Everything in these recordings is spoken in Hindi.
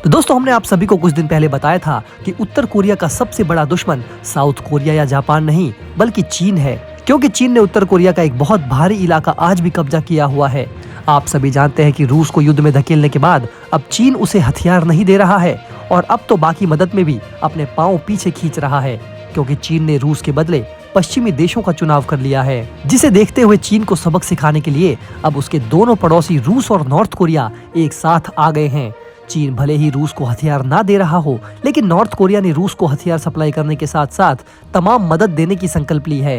तो दोस्तों, हमने आप सभी को कुछ दिन पहले बताया था कि उत्तर कोरिया का सबसे बड़ा दुश्मन साउथ कोरिया या जापान नहीं बल्कि चीन है, क्योंकि चीन ने उत्तर कोरिया का एक बहुत भारी इलाका आज भी कब्जा किया हुआ है। आप सभी जानते हैं कि रूस को युद्ध में धकेलने के बाद अब चीन उसे हथियार नहीं दे रहा है और अब तो बाकी मदद में भी अपने पांव पीछे खींच रहा है, क्योंकि चीन ने रूस के बदले पश्चिमी देशों का चुनाव कर लिया है, जिसे देखते हुए चीन को सबक सिखाने के लिए अब उसके दोनों पड़ोसी रूस और नॉर्थ कोरिया एक साथ आ गए हैं। चीन भले ही रूस को हथियार ना दे रहा हो, लेकिन नॉर्थ कोरिया ने रूस को हथियार सप्लाई करने के साथ साथ तमाम मदद देने की संकल्प ली है।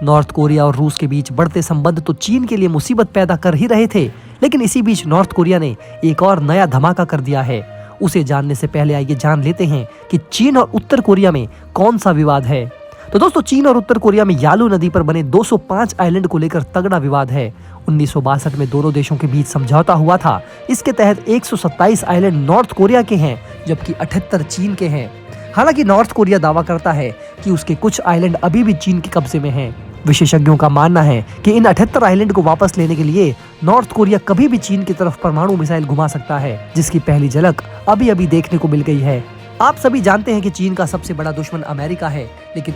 नॉर्थ कोरिया और रूस के बीच बढ़ते संबंध तो चीन के लिए मुसीबत पैदा कर ही रहे थे, लेकिन इसी बीच नॉर्थ कोरिया ने एक और नया धमाका कर दिया है। उसे जानने से पहले आइए जान लेते हैं कि चीन और उत्तर कोरिया में कौन सा विवाद है। तो दोस्तों, चीन और उत्तर कोरिया में यालू नदी पर बने 205 आइलैंड को लेकर तगड़ा विवाद है। 1962 में दोनों देशों के बीच समझौता हुआ था। इसके तहत 127 आइलैंड नॉर्थ कोरिया के हैं, जबकि 78 चीन के हैं। हालांकि नॉर्थ कोरिया दावा करता है कि उसके कुछ आइलैंड अभी भी चीन के कब्जे में हैं। विशेषज्ञों का मानना है कि इन 78 आइलैंड को वापस लेने के लिए नॉर्थ कोरिया कभी भी चीन की तरफ परमाणु मिसाइल घुमा सकता है, जिसकी पहली झलक अभी देखने को मिल गई है। आप सभी जानते हैं कि चीन का सबसे बड़ा दुश्मन अमेरिका है, लेकिन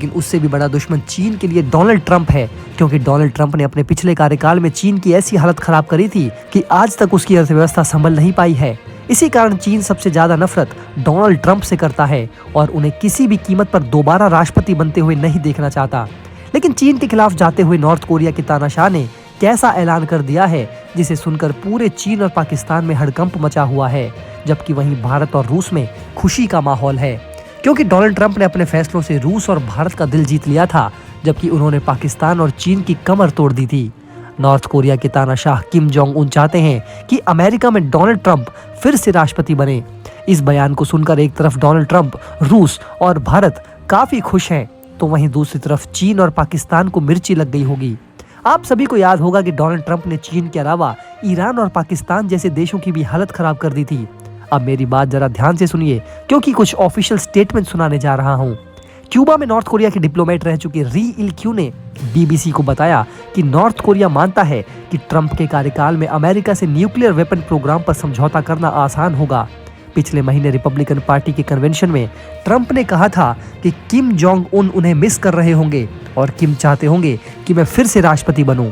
उससे भी बड़ा दुश्मन चीन के लिए डोनाल्ड ट्रंप है, क्योंकि डोनाल्ड ट्रंप ने अपने पिछले कार्यकाल में चीन की ऐसी हालत खराब करी थी कि आज तक उसकी अर्थव्यवस्था संभल नहीं पाई है। इसी कारण चीन सबसे ज्यादा नफरत डोनाल्ड ट्रंप से करता है और उन्हें किसी भी कीमत पर दोबारा राष्ट्रपति बनते हुए नहीं देखना चाहता। लेकिन चीन के खिलाफ जाते हुए नॉर्थ कोरिया के तानाशाह ने कैसा ऐलान कर दिया है, जिसे सुनकर पूरे चीन और पाकिस्तान में हड़कंप मचा हुआ है, जबकि वहीं भारत और रूस में खुशी का माहौल है, क्योंकि डोनाल्ड ट्रंप ने अपने फैसलों से रूस और भारत का दिल जीत लिया था, जबकि उन्होंने पाकिस्तान और चीन की कमर तोड़ दी थी। नॉर्थ कोरिया के तानाशाह किम जोंग उन चाहते हैं कि अमेरिका में डोनाल्ड ट्रंप फिर से राष्ट्रपति बने। इस बयान को सुनकर एक तरफ डोनाल्ड ट्रंप, रूस और भारत काफी खुश हैं, तो वहीं दूसरी तरफ चीन और पाकिस्तान को मिर्ची लग गई होगी। आप सभी को याद होगा कि डोनाल्ड ट्रंप ने चीन के अलावा ईरान और पाकिस्तान जैसे देशों की भी हालत खराब कर दी थी। अब मेरी बात जरा ध्यान से सुनिए, क्योंकि कुछ ऑफिशियल स्टेटमेंट सुनाने जा रहा हूँ। क्यूबा में नॉर्थ कोरिया के डिप्लोमेट रह चुके री इल क्यू ने बीबीसी को बताया कि नॉर्थ कोरिया मानता है कि ट्रंप के कार्यकाल में अमेरिका से न्यूक्लियर वेपन प्रोग्राम पर समझौता करना आसान होगा। पिछले महीने रिपब्लिकन पार्टी के कन्वेंशन में ट्रंप ने कहा था कि किम जोंग उन उन्हें मिस कर रहे होंगे और किम चाहते होंगे कि मैं फिर से राष्ट्रपति बनूं।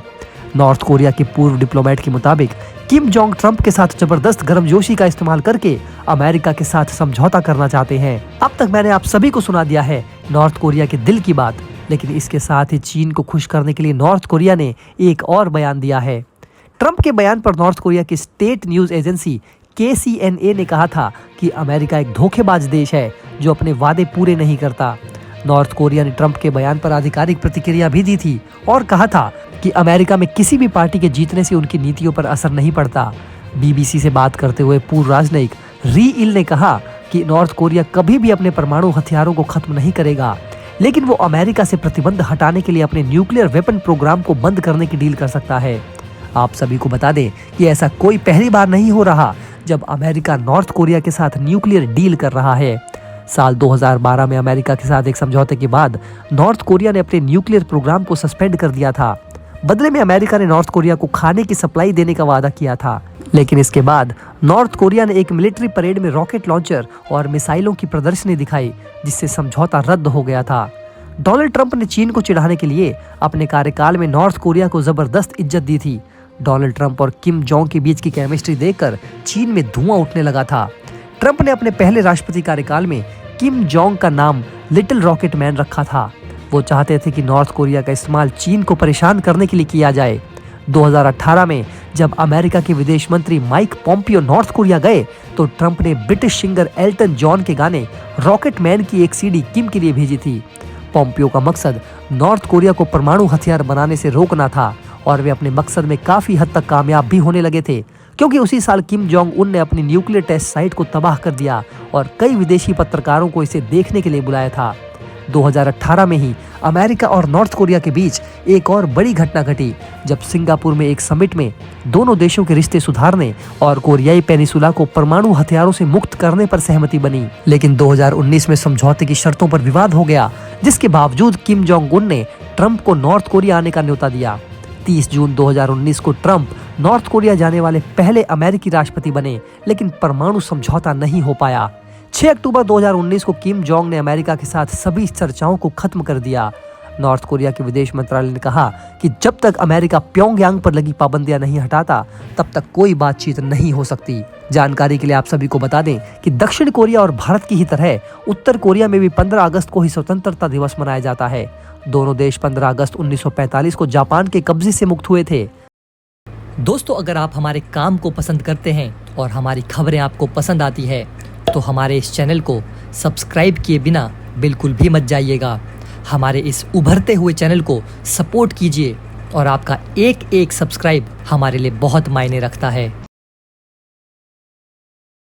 नॉर्थ कोरिया के पूर्व डिप्लोमेट के मुताबिक किम जोंग ट्रंप के साथ जबरदस्त गर्मजोशी का इस्तेमाल करके अमेरिका के साथ समझौता करना चाहते हैं। अब तक मैंने आप सभी को सुना दिया है नॉर्थ कोरिया के दिल की बात, लेकिन इसके साथ ही चीन को खुश करने के लिए नॉर्थ कोरिया ने एक और बयान दिया है। ट्रंप के बयान पर नॉर्थ कोरिया की स्टेट न्यूज एजेंसी KCNA ने कहा था कि अमेरिका एक धोखेबाज देश है जो अपने वादे पूरे नहीं करता। नॉर्थ कोरिया ने ट्रंप के बयान पर आधिकारिक प्रतिक्रिया भी दी थी और कहा था कि अमेरिका में किसी भी पार्टी के जीतने से उनकी नीतियों पर असर नहीं पड़ता। बीबीसी से बात करते हुए पूर्व राजनयिक री इल ने कहा कि नॉर्थ कोरिया कभी भी अपने परमाणु हथियारों को खत्म नहीं करेगा, लेकिन वो अमेरिका से प्रतिबंध हटाने के लिए अपने न्यूक्लियर वेपन प्रोग्राम को बंद करने की डील कर सकता है। आप सभी को बता दें कि ऐसा कोई पहली बार नहीं हो रहा जब अमेरिका नॉर्थ कोरिया के साथ न्यूक्लियर डील कर रहा है। साल 2012 में अमेरिका के साथ एक समझौते के बाद नॉर्थ कोरिया ने अपने न्यूक्लियर प्रोग्राम को सस्पेंड कर दिया था। बदले में अमेरिका ने नॉर्थ कोरिया को खाने की सप्लाई देने का वादा किया था, लेकिन इसके बाद नॉर्थ कोरिया ने एक मिलिट्री परेड में रॉकेट लॉन्चर और मिसाइलों की प्रदर्शनी दिखाई, जिससे समझौता रद्द हो गया था। डोनाल्ड ट्रंप ने चीन को चिढ़ाने के लिए अपने कार्यकाल में नॉर्थ कोरिया को जबरदस्त इज्जत दी थी। डोनाल्ड ट्रंप और किम जोंग के बीच की केमिस्ट्री देखकर चीन में धुआं उठने लगा था। ट्रंप ने अपने पहले राष्ट्रपति कार्यकाल में किम जोंग का नाम लिटिल रॉकेट मैन रखा था। वो चाहते थे कि नॉर्थ कोरिया का इस्तेमाल चीन को परेशान करने के लिए किया जाए। 2018 में जब अमेरिका के विदेश मंत्री माइक पोम्पियो नॉर्थ कोरिया गए, तो ट्रंप ने ब्रिटिश सिंगर एल्टन जॉन के गाने रॉकेट मैन की एक सीडी किम के लिए भेजी थी। पोम्पियो का मकसद नॉर्थ कोरिया को परमाणु हथियार बनाने से रोकना था और वे अपने मकसद में काफी हद तक कामयाब भी होने लगे थे, क्योंकि उसी साल किम जोंग उन ने अपनी न्यूक्लियर टेस्ट साइट को तबाह कर दिया और कई विदेशी पत्रकारों को इसे देखने के लिए बुलाया था। 2018 में ही अमेरिका और नॉर्थ कोरिया के बीच एक और बड़ी घटना घटी, जब सिंगापुर में एक समिट में दोनों देशों के रिश्ते सुधारने और कोरियाई पेनिसुला को परमाणु हथियारों से मुक्त करने पर सहमति बनी। लेकिन 2019 में समझौते की शर्तों पर विवाद हो गया, जिसके बावजूद किम जोंग उन ने ट्रंप को नॉर्थ कोरिया आने का न्योता दिया। 30 जून 2019 को ट्रंप नॉर्थ कोरिया जाने वाले पहले अमेरिकी राष्ट्रपति बने, लेकिन परमाणु समझौता नहीं हो पाया। 6 अक्टूबर 2019 को किम जोंग ने अमेरिका के साथ सभी चर्चाओं को खत्म कर दिया। नॉर्थ कोरिया के विदेश मंत्रालय ने कहा कि जब तक अमेरिका प्योंगयांग पर लगी पाबंदियां नहीं हटाता, तब तक कोई बातचीत नहीं हो सकती। जानकारी के लिए आप सभी को बता दें कि दक्षिण कोरिया और भारत की ही तरह उत्तर कोरिया में भी 15 अगस्त को ही स्वतंत्रता दिवस मनाया जाता है। दोनों देश 15 अगस्त 1945 को जापान के कब्जे से मुक्त हुए थे। दोस्तों, अगर आप हमारे काम को पसंद करते हैं और हमारी खबरें आपको पसंद आती है तो हमारे इस चैनल को सब्सक्राइब किए बिना बिल्कुल भी मत जाइएगा। हमारे इस उभरते हुए चैनल को सपोर्ट कीजिए और आपका एक एक सब्सक्राइब हमारे लिए बहुत मायने रखता है।